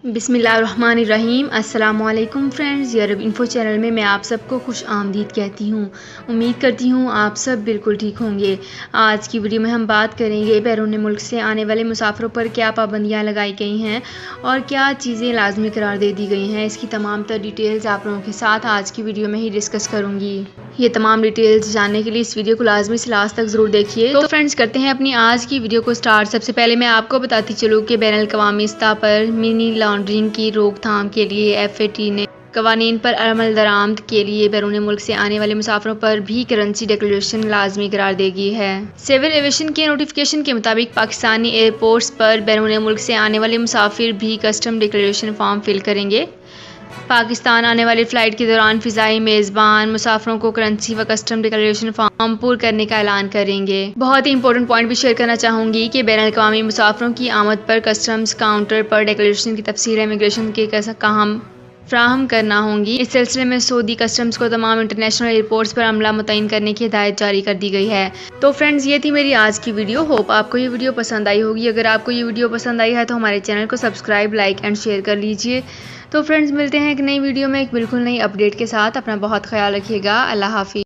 बिस्मिल्लाहिर्रहमानिर्रहीम। अस्सलाम वालेकुम फ्रेंड्स, यूरोप इन्फो चैनल में मैं आप सबको खुश आमदीद कहती हूँ। उम्मीद करती हूँ आप सब बिल्कुल ठीक होंगे। आज की वीडियो में हम बात करेंगे बैरून मुल्क से आने वाले मुसाफिरों पर क्या पाबंदियाँ लगाई गई हैं और क्या चीज़ें लाजमी करार दे दी गई हैं। इसकी तमाम तर डिटेल्स आप लोगों के साथ आज की वीडियो में ही डिस्कस करूँगी। ये तमाम डिटेल्स जानने के लिए इस वीडियो को लाजमी से लास्ट तक ज़रूर देखिए। तो फ्रेंड्स, करते हैं अपनी आज की वीडियो को स्टार्ट। सबसे पहले मैं आपको बताती चलूँ कि बैनुल-अक़वामी सतह पर मनी लॉन्ड्रिंग की रोकथाम के लिए FAT ने कवानीन पर अमल दरामद के लिए बैरून मुल्क से आने वाले मुसाफिरों पर भी करेंसी डिक्लेरेशन लाजमी करार दे दी है। सिविल एविएशन के नोटिफिकेशन के मुताबिक पाकिस्तानी एयरपोर्ट्स पर बैरून मुल्क से आने वाले मुसाफिर भी कस्टम डिक्लेरेशन फॉर्म फिल करेंगे। पाकिस्तान आने वाली फ़्लाइट के दौरान फ़िज़ाई मेज़बान मुसाफिरों को करेंसी व कस्टम डिक्लेरेशन फॉर्म पूरा करने का ऐलान करेंगे। बहुत ही इंपॉर्टेंट पॉइंट भी शेयर करना चाहूँगी कि बैनुल-अक़वामी मुसाफिरों की आमद पर कस्टम्स काउंटर पर डिक्लेरेशन की तफसील इमिग्रेशन के काम फ्राहम करना होंगी। इस सिलसिले में सऊदी कस्टम्स को तमाम इंटरनेशनल एयरपोर्ट्स पर अमला मुतय्यन करने की हिदायत जारी कर दी गई है। तो फ्रेंड्स, ये थी मेरी आज की वीडियो। होप आपको ये वीडियो पसंद आई होगी। अगर आपको ये वीडियो पसंद आई है तो हमारे चैनल को सब्सक्राइब, लाइक एंड शेयर कर लीजिए। तो फ्रेंड्स, मिलते हैं एक नई वीडियो में एक बिल्कुल नई अपडेट के साथ। अपना बहुत ख्याल रखिएगा। अल्लाह हाफिज़।